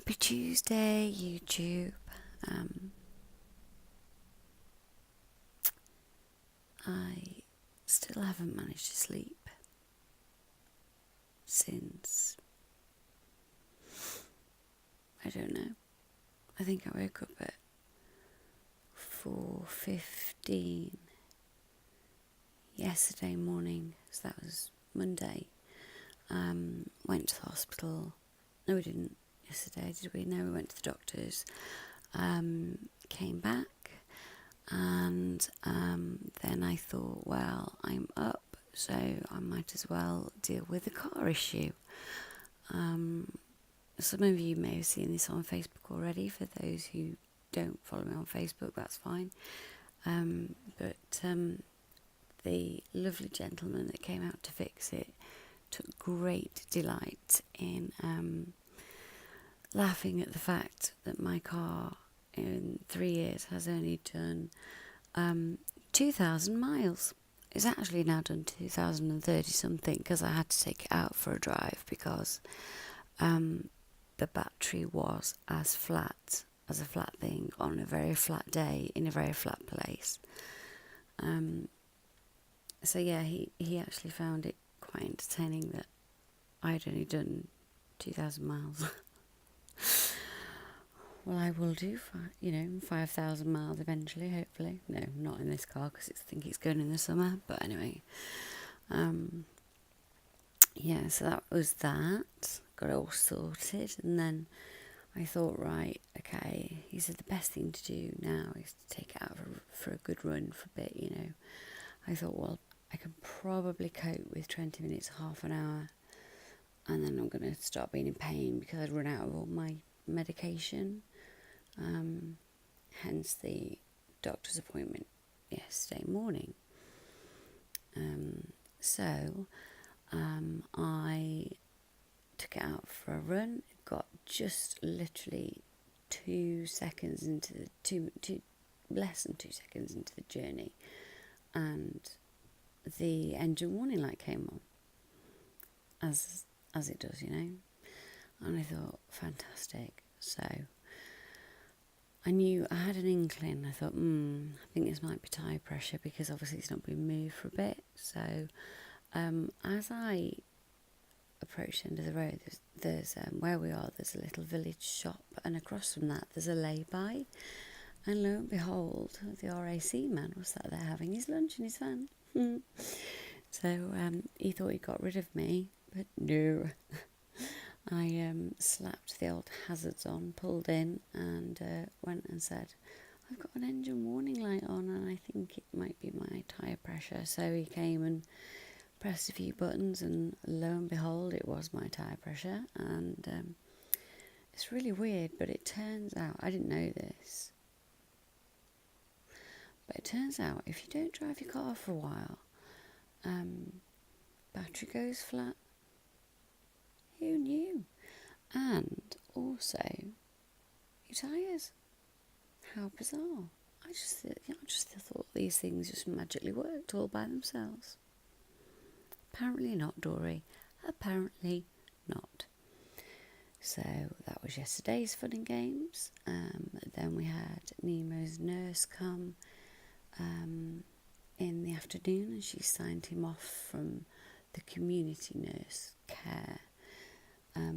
Happy Tuesday, YouTube. I still haven't managed to sleep since, I don't know, I think I woke up at 4:15 yesterday morning, so that was Monday. Went to the hospital. No, we didn't yesterday, did we? No, we went to the doctor's. Came back, and then I thought, well, I'm up, so I might as well deal with the car issue. Some of you may have seen this on Facebook already. For those who don't follow me on Facebook, that's fine. But the lovely gentleman that came out to fix it took great delight in laughing at the fact that my car in 3 years has only done 2,000 miles. It's actually now done 2,030 something, because I had to take it out for a drive because the battery was as flat as a flat thing on a very flat day in a very flat place. So yeah, he actually found it quite entertaining that I'd only done 2,000 miles. Well, I will do 5,000 miles eventually, hopefully. No, not in this car, because I think it's going in the summer. But anyway, yeah, so that was that. Got it all sorted, and then I thought, right, okay, he said the best thing to do now is to take it out for a good run for a bit, I thought, well, I can probably cope with 20 minutes, half an hour, and then I'm going to start being in pain because I'd run out of all my medication. Hence the doctor's appointment yesterday morning. So I took it out for a run. It got just literally 2 seconds into less than 2 seconds into the journey, and the engine warning light came on, as it does, and I thought, fantastic. So I knew, I had an inkling. I thought, I think this might be tyre pressure, because obviously it's not been moved for a bit. So as I approached the end of the road, there's where we are, there's a little village shop, and across from that there's a lay-by, and lo and behold, the RAC man was sat there having his lunch in his van. So he thought he got rid of me, but no. I slapped the old hazards on, pulled in, and went and said, I've got an engine warning light on and I think it might be my tyre pressure. So he came and pressed a few buttons, and lo and behold, it was my tyre pressure. And it's really weird, but it turns out, I didn't know this, but it turns out if you don't drive your car for a while, battery goes flat. Who knew? And also your tyres. How bizarre. I just thought these things just magically worked all by themselves. Apparently not, Dory. Apparently not. So that was yesterday's fun and games. Then we had Nemo's nurse come in the afternoon, and she signed him off from the community nurse care.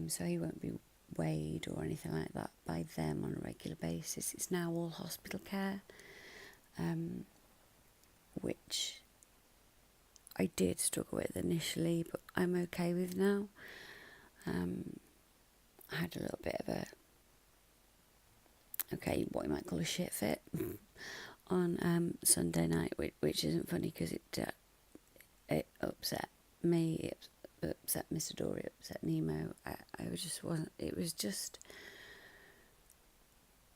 So he won't be weighed or anything like that by them on a regular basis. It's now all hospital care, which I did struggle with initially, but I'm okay with now. I had a little bit of what you might call a shit fit on Sunday night, which isn't funny because it upset me, it upset Mr. Dory, upset Nemo. It was just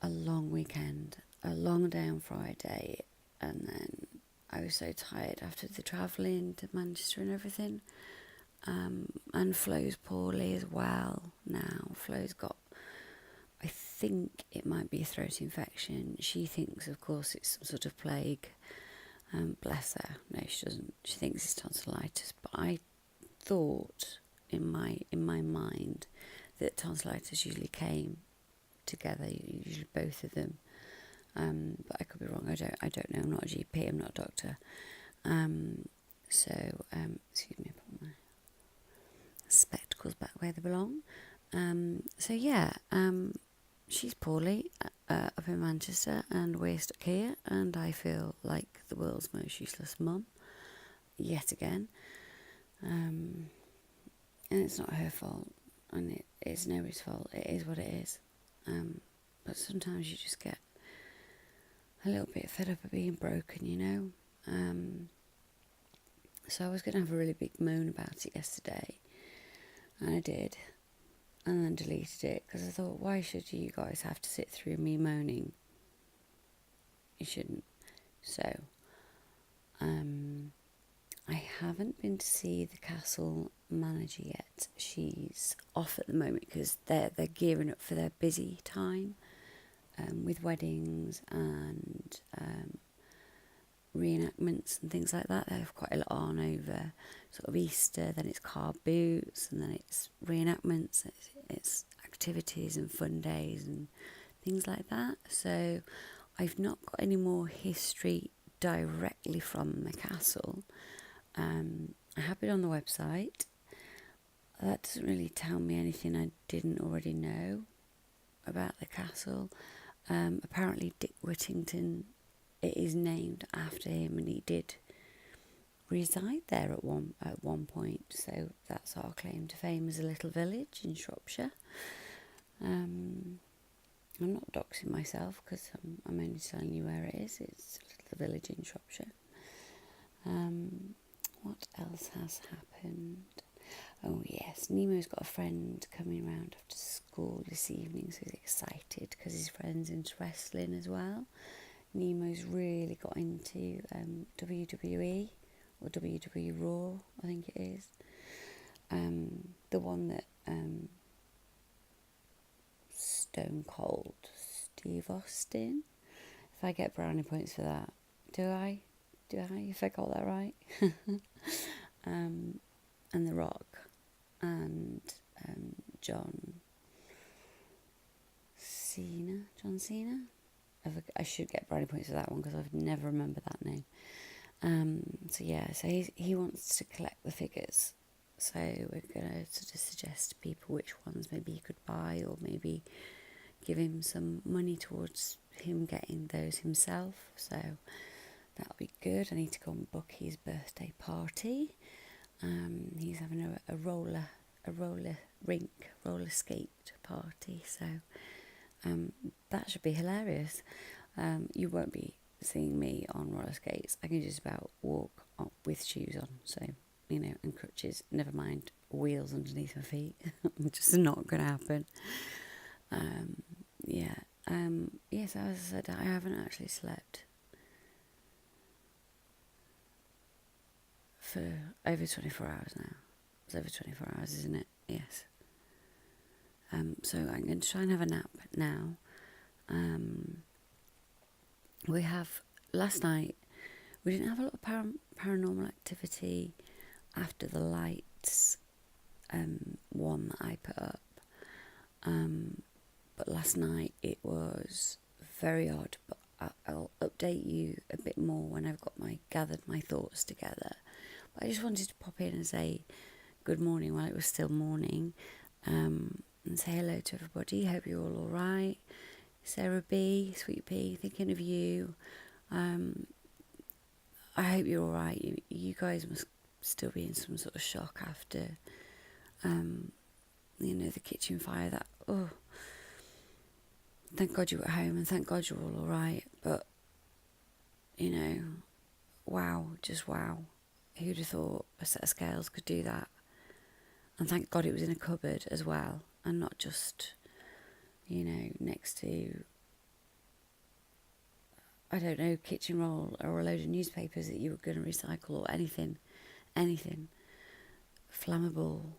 a long weekend, a long day on Friday, and then I was so tired after the travelling to Manchester and everything. And Flo's poorly as well now. Flo's got, I think it might be a throat infection. She thinks, of course, it's some sort of plague. Bless her. No, she doesn't. She thinks it's tonsillitis. But I thought in my mind that tonsillitis usually came together, usually both of them. But I could be wrong. I don't know. I'm not a GP. I'm not a doctor. Excuse me, I put my spectacles back where they belong. She's poorly up in Manchester, and we're stuck here, and I feel like the world's most useless mum yet again. And it's not her fault, and it's nobody's fault. It is what it is. But sometimes you just get a little bit fed up of being broken, you know. So I was going to have a really big moan about it yesterday, and I did, and then deleted it because I thought, why should you guys have to sit through me moaning? You shouldn't. So, I haven't been to see the castle manager yet. She's off at the moment because they're gearing up for their busy time with weddings and reenactments and things like that. They have quite a lot on over sort of Easter, then it's car boots, and then it's reenactments, it's activities and fun days and things like that. So I've not got any more history directly from the castle. I have been on the website. That doesn't really tell me anything I didn't already know about the castle. Apparently Dick Whittington, it is named after him, and he did reside there at one point. So that's our claim to fame as a little village in Shropshire. I'm not doxing myself because I'm only telling you where it is. It's a little village in Shropshire. What else has happened? Oh yes, Nemo's got a friend coming round after school this evening, so he's excited because his friend's into wrestling as well. Nemo's really got into WWE or WWE Raw, I think it is. The one that Stone Cold Steve Austin. If I get brownie points for that, do I? If I got that right. And The Rock and John Cena. I should get brownie points for that one because I've never remembered that name. So he wants to collect the figures. So we're going to sort of suggest to people which ones maybe he could buy, or maybe give him some money towards him getting those himself. So that'll be good. I need to go and book his birthday party. He's having a roller skate party. So that should be hilarious. You won't be seeing me on roller skates. I can just about walk with shoes on, so, you know, and crutches, never mind wheels underneath my feet. Just not going to happen. Yes, as I said, I haven't actually slept for over 24 hours now. It's over 24 hours, isn't it? Yes. So I'm going to try and have a nap now. Last night, we didn't have a lot of paranormal activity after the lights one that I put up. But last night it was very odd, but I'll update you a bit more when I've gathered my thoughts together. But I just wanted to pop in and say good morning while it was still morning, and say hello to everybody. Hope you're all alright. Sarah B, Sweet Pea, thinking of you. I hope you're alright. You guys must still be in some sort of shock after, the kitchen fire. Thank God you were at home, and thank God you're all alright. But, wow, just wow. Who'd have thought a set of scales could do that? And thank God it was in a cupboard as well, and not just, next to, I don't know, kitchen roll or a load of newspapers that you were going to recycle, or anything flammable,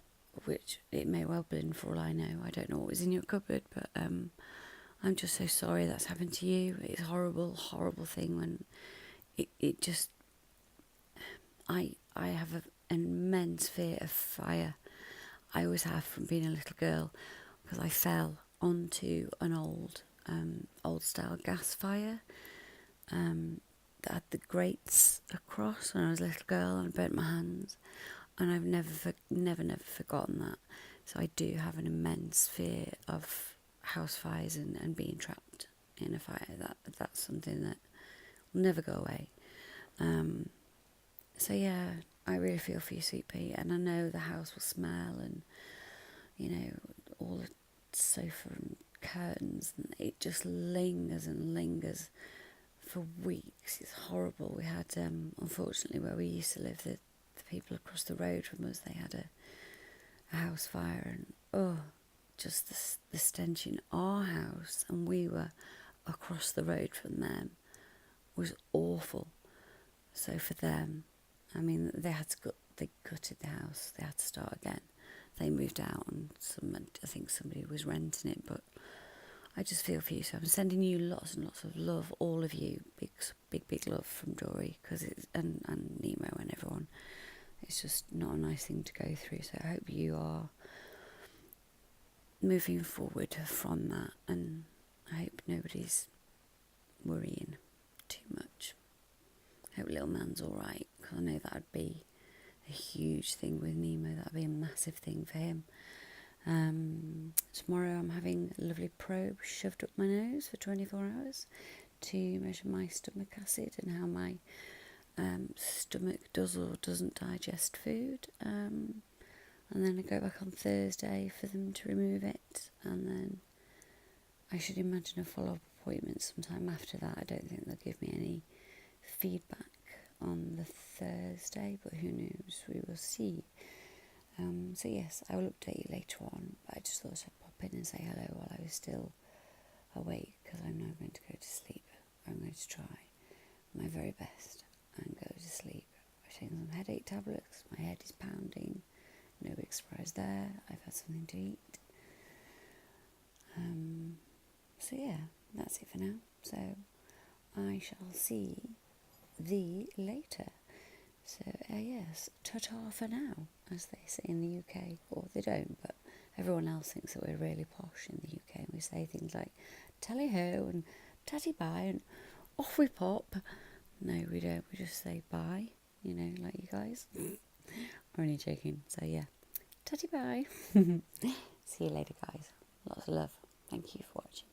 which it may well have been for all I know. I don't know what was in your cupboard, but I'm just so sorry that's happened to you. It's a horrible, horrible thing when it just... I have an immense fear of fire. I always have, from being a little girl, because I fell onto an old style gas fire that had the grates across when I was a little girl, and I burnt my hands, and I've never forgotten that. So I do have an immense fear of house fires and being trapped in a fire. That's something that will never go away. So yeah, I really feel for you, sweet pea, and I know the house will smell, and you know, all the sofa and curtains, and it just lingers and lingers for weeks. It's horrible. We had, unfortunately, where we used to live, the people across the road from us, they had a house fire, and just the stench in our house, and we were across the road from them, was awful. So for them, I mean, they gutted the house. They had to start again. They moved out, and I think somebody was renting it. But I just feel for you. So I'm sending you lots and lots of love, all of you. Big love from Dory, and Nemo and everyone. It's just not a nice thing to go through. So I hope you are moving forward from that, and I hope nobody's worrying too much. I hope little man's all right, because I know that would be a huge thing with Nemo. That would be a massive thing for him. Tomorrow I'm having a lovely probe shoved up my nose for 24 hours to measure my stomach acid and how my stomach does or doesn't digest food. And then I go back on Thursday for them to remove it, and then I should imagine a follow-up appointment sometime after that. I don't think they'll give me any feedback on the Thursday, but who knows, we will see. So yes, I will update you later on, but I just thought I'd pop in and say hello while I was still awake, because I'm now going to go to sleep. I'm going to try my very best and go to sleep. I've taken some headache tablets, my head is pounding, no big surprise there, I've had something to eat. So yeah, that's it for now. So I shall see thee later. So yes, ta-ta for now, as they say in the UK, or they don't, but everyone else thinks that we're really posh in the UK, and we say things like tally-ho and tatty-bye and off we pop. No, we don't, we just say bye, like you guys. I'm only joking. So yeah, tatty-bye. See you later, guys. Lots of love. Thank you for watching.